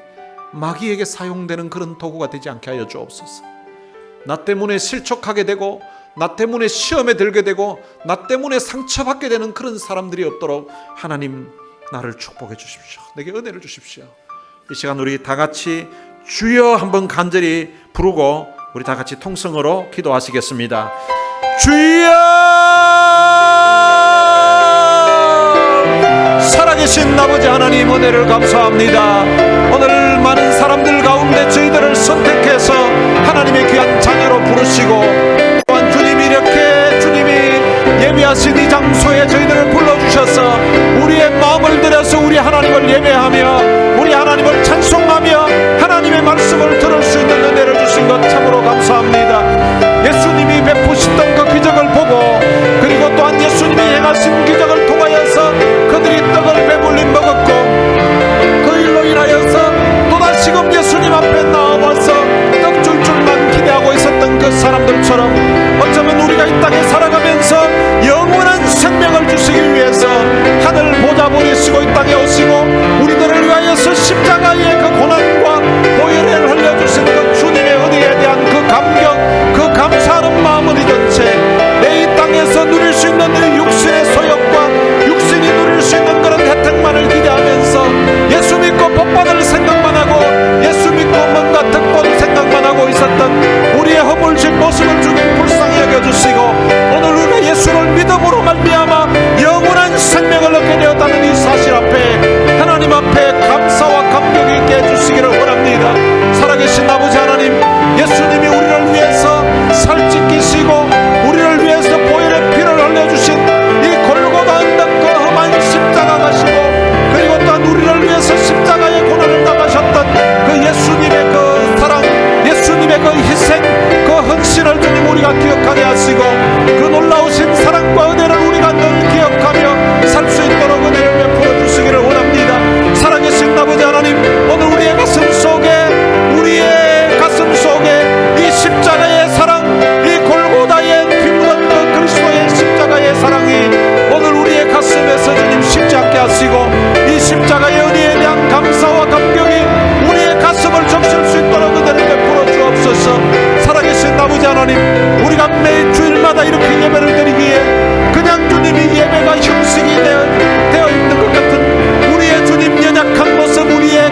마귀에게 사용되는 그런 도구가 되지 않게 하여 주옵소서. 나 때문에 실족하게 되고 나 때문에 시험에 들게 되고 나 때문에 상처받게 되는 그런 사람들이 없도록 하나님, 나를 축복해 주십시오. 내게 은혜를 주십시오. 이 시간 우리 다 같이 주여 한번 간절히 부르고 우리 다 같이 통성으로 기도하시겠습니다. 주여! 살아계신 아버지 하나님, 은혜를 감사합니다. 오늘 많은 사람들 가운데 저희들을 선택해서 하나님의 귀한 자녀로 부르시고 또한 주님이 이렇게 주님이 예배하신 이 장소에 저희들을 불러주셔서 우리의 마음을 들여서 우리 하나님을 예배하며 우리 하나님을 찬송하며 하나님의 말씀을 들을 수 있는 은혜를 주신 것 참으로 감사합니다. 예수님이 베푸셨던 그 기적을 보고 그리고 또한 예수님이 행하신 기적을 통하여서 그들이 떡을 배불리 먹었고 그 일로 인하여서 또다시금 예수님 앞에 나와서 떡 줄 줄만 기대하고 있었던 그 사람들처럼 어쩌면 우리가 이 땅에 살아가면서 영원한 생명을 주시기 위해서 하늘 보좌 버리시고 이 땅에 오시고 우리들을 위하여서 십자가의 그 고난과 보혈을 흘려주신 그 주님의 은혜에 대한 그 감격, 그 감사하는 마음을 잊은 채 내 이 땅에서 누릴 수 있는 이 육신의 소욕과 육신이 누릴 수 있는 그런 혜택만을 기대하면서 예수 믿고 복받을 생각만 하고 예수 믿고 뭔가 득본 생각만 하고 있었던 우리의 허물진 모습을 주님 불쌍히 여겨주시고 오늘 우리가 예수를 믿음으로 말미암아 영원한 생명을 얻게 되었다는 이 사실 앞에 하나님 앞에 감사와 감격이 있게 해주시기를 원합니다. 살아계신 아버지 하나님, 예수님이 우리를 위해서 살찌끼시고 우리를 위해서 보혈의 피를 흘려주신 이 골고다 언덕 그 험한 십자가 가시고 그리고 또한 우리를 위해서 십자가의 고난을 당하셨던 그 예수님의 그 사랑, 예수님의 그 희생, 그 헌신을 주님 우리가 기억하게 하시고 그 놀라우신 사랑과 은혜를 우리가 늘 기억하며 살 수 있도록 은혜를 베풀어 주시기를 원합니다. 살아계신 아버지 하나님, 오늘 우리의 가슴 속에 이 십자가의 사랑, 이 골고다의 피 묻은 그 그리스도의 십자가의 사랑이 오늘 우리의 가슴에서 주님 식지 않게 하시고 이 십자가의 은혜에 대한 감사와 감격이 우리의 가슴을 적실 수 있도록 은혜를 베풀어 주옵소서. 살아계신 아버지 하나님, 우리가 매일 주일마다 이렇게 예배를 드리기에 그냥 주님이 예배가 형식이 되어 있는 것 같은 우리의 주님 연약한 모습, 우리의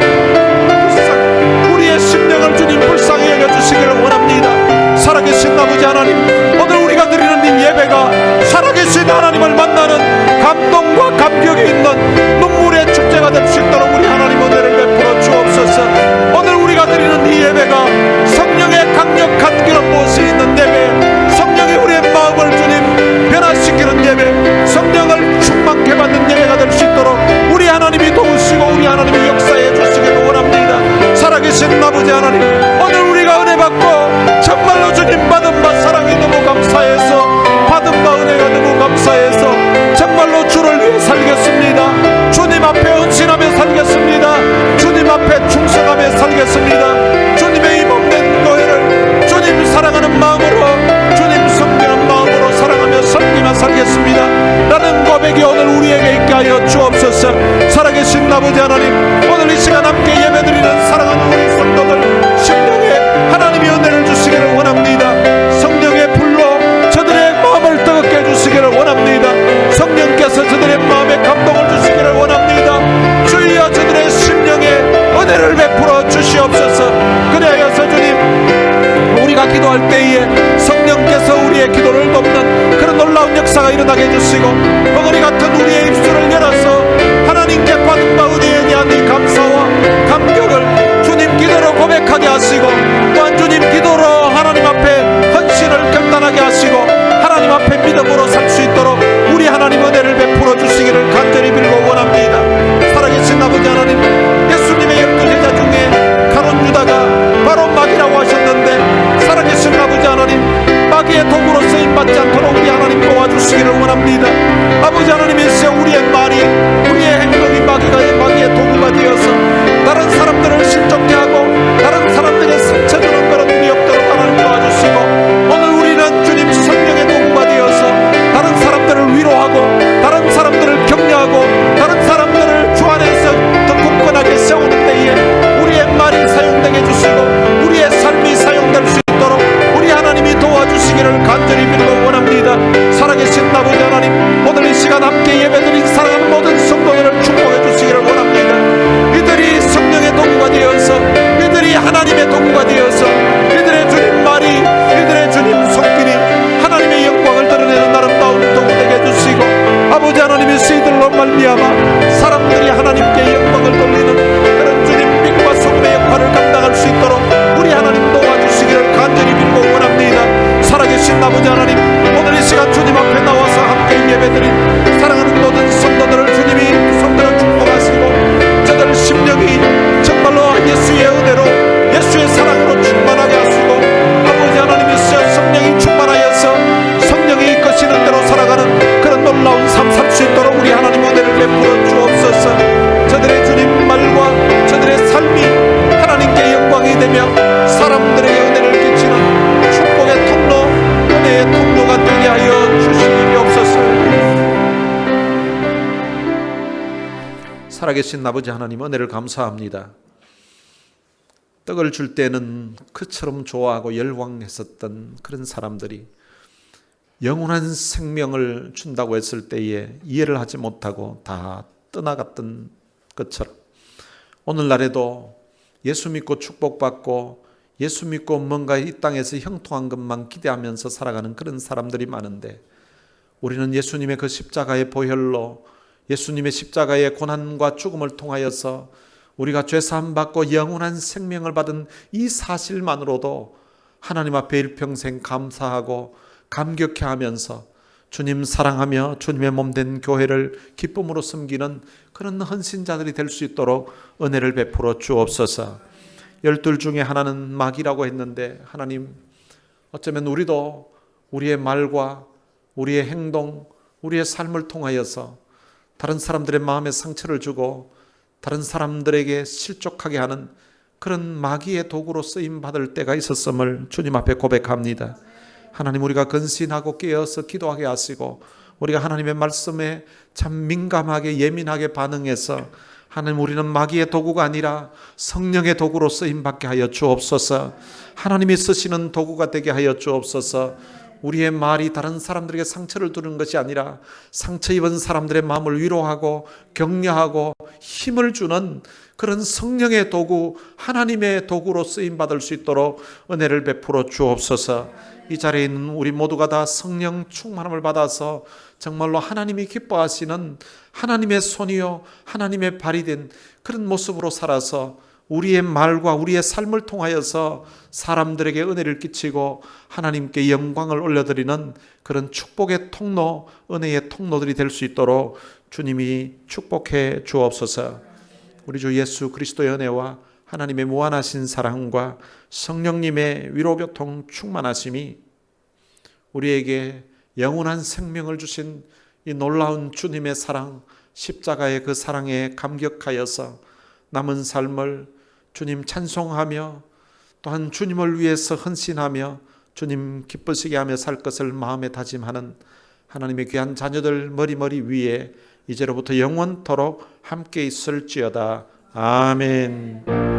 심령을 주님 불쌍히 여겨주시기를 원합니다. 살아계신 아버지 하나님, 오늘 우리가 드리는 이 예배가 살아계신 하나님을 만나는 감동과 감격이 있는 눈물의 축제가 될 수 있도록 우리 하나님 은혜를 베풀어 주옵소서. 오늘 우리가 드리는 이 예배가 성령의 강력한 그런 모습이 있는 예배, 성령이 우리의 마음을 주님 변화시키는 예배, 성령을 충만케 받는 예배가 될 수 있도록 우리 하나님이 도우시고 우리 하나님이 역사해 주시기를 원합니다. 살아계신 아버지 하나님, 오늘 우리가 은혜 받고 정말로 주님 받은 바 사랑이 너무 감사해서 받은 바 은혜가 너무 감사해서 정말로 주를 위해 살겠습니다. 주님 앞에 헌신하며 살겠습니다. 주님 앞에 충성하며 살겠습니다. 주님의 힘없는 교회를 주님 사랑하는 마음으로 주님 섬기는 마음으로 사랑하며 섬기며 살겠습니다. 라는 고백이 오늘 우리에게 있게 하여 주옵소서. 살아계신 아버지 하나님, 오늘 이 시간 함께 예배드리는 사랑하는 우리 성도들 심령에 하나님의 은혜를 주시기를 원합니다. 성령의 불로 저들의 마음을 뜨겁게 해주시기를 원합니다. 성령께서 저들의 마음에 감동을 주시기를 원합니다. 역사가 일어나게 해주시고, 벙어리 같은 우리의 입술을 열어서 하나님께 받은 바 은혜에 대한 이 감사와 감격을 주님 기도로 고백하게 하시고, 또한 주님 기도로 하나님 앞에 헌신을 결단하게 하시고 하나님 앞에 믿음으로 살 수 있도록 우리 하나님 은혜를 베풀어 주시기를 간절히 빌고 원합니다. 살아계신 아버지 하나님, 예수님의 12제자 중에 가룟 유다가 바로 마귀라고 하셨는데, 살아계신 아버지 하나님, 마귀의 도구로 쓰임받지 않도록 우리 하나님 도와주시기를 원합니다. 아버지 하나님이시여, 우리의 말이, 우리의 행동이 마귀의 도구가 되어서 다른 사람들을 실족케 하고 다른 사람들에게 상처 주는 그런 일이 없도록 하나님 도와주시고, 오늘 우리는 주님 성령의 도구가 되어서 다른 사람들을 위로하고 다른 사람들을 격려하고 다른 사람들을 주 안에서 더 굳건하게 세우는 때에 우리의 말이 사용되게 해주시고 우리의 삶이 사용될 수 있도록 우리 하나님이 도와주시기를 간절히 빌고 원합니다. 살아계신 아버지 하나님, 오늘 이 시간 함께 예배드린 사랑하는 모든 성도들을 축복해 주시기를 원합니다. 이들이 성령의 도구가 되어서, 이들이 하나님의 도구가 되어서 이들의 주님 말이, 이들의 주님 손길이 하나님의 영광을 드러내는 아름다운 도구 되게 해주시고, 아버지 하나님의 이들로 말미암아 사람들이 하나님께 영광을 돌리는 그런 주님 빛과 소금의 역할을 감당할 수 있도록 우리 하나님 도와주시기를 간절히 빌고 원합니다. 살아계신 아버지 하나님, 오늘 이 시간 주님 앞에 나와서 함께 예배드린 사랑하는 모든 성도들을 주님이 손들어 축복하시고 저들 심령이 정말로 예수의 은혜로, 예수의 사랑으로 충만하게 하시고, 아버지 하나님이시여, 성령이 충만하여서 성령이 이끄시는 대로 살아가는 그런 놀라운 삶 살 수 있도록 우리 하나님 은혜를 베풀어 주옵소서. 저들의 주님 말과 저들의 삶이 하나님께 영광이 되며 사람들에게 은혜를 끼치는 축복의 통로, 은혜의 통로가 되게 하여 주시옵소서. 살아계신 아버지 하나님, 은혜를 감사합니다. 떡을 줄 때는 그처럼 좋아하고 열광했었던 그런 사람들이 영원한 생명을 준다고 했을 때에 이해를 하지 못하고 다 떠나갔던 것처럼, 오늘날에도 예수 믿고 축복받고 예수 믿고 뭔가 이 땅에서 형통한 것만 기대하면서 살아가는 그런 사람들이 많은데, 우리는 예수님의 그 십자가의 보혈로, 예수님의 십자가의 고난과 죽음을 통하여서 우리가 죄사함 받고 영원한 생명을 받은 이 사실만으로도 하나님 앞에 일평생 감사하고 감격해 하면서 주님 사랑하며 주님의 몸된 교회를 기쁨으로 섬기는 그런 헌신자들이 될 수 있도록 은혜를 베풀어 주옵소서. 12 중에 하나는 마귀라고 했는데, 하나님, 어쩌면 우리도 우리의 말과 우리의 행동, 우리의 삶을 통하여서 다른 사람들의 마음에 상처를 주고 다른 사람들에게 실족하게 하는 그런 마귀의 도구로 쓰임받을 때가 있었음을 주님 앞에 고백합니다. 하나님, 우리가 근신하고 깨어서 기도하게 하시고 우리가 하나님의 말씀에 참 민감하게 예민하게 반응해서, 하나님, 우리는 마귀의 도구가 아니라 성령의 도구로 쓰임받게 하여 주옵소서. 하나님이 쓰시는 도구가 되게 하여 주옵소서. 우리의 말이 다른 사람들에게 상처를 주는 것이 아니라 상처 입은 사람들의 마음을 위로하고 격려하고 힘을 주는 그런 성령의 도구, 하나님의 도구로 쓰임받을 수 있도록 은혜를 베풀어 주옵소서. 이 자리에 있는 우리 모두가 다 성령 충만함을 받아서 정말로 하나님이 기뻐하시는 하나님의 손이요 하나님의 발이 된 그런 모습으로 살아서 우리의 말과 우리의 삶을 통하여서 사람들에게 은혜를 끼치고 하나님께 영광을 올려드리는 그런 축복의 통로, 은혜의 통로들이 될 수 있도록 주님이 축복해 주옵소서. 우리 주 예수 그리스도의 은혜와 하나님의 무한하신 사랑과 성령님의 위로교통 충만하심이 우리에게 영원한 생명을 주신 이 놀라운 주님의 사랑, 십자가의 그 사랑에 감격하여서 남은 삶을 주님 찬송하며 또한 주님을 위해서 헌신하며 주님 기쁘시게 하며 살 것을 마음에 다짐하는 하나님의 귀한 자녀들 머리머리 위에 이제로부터 영원토록 함께 있을지어다. 아멘.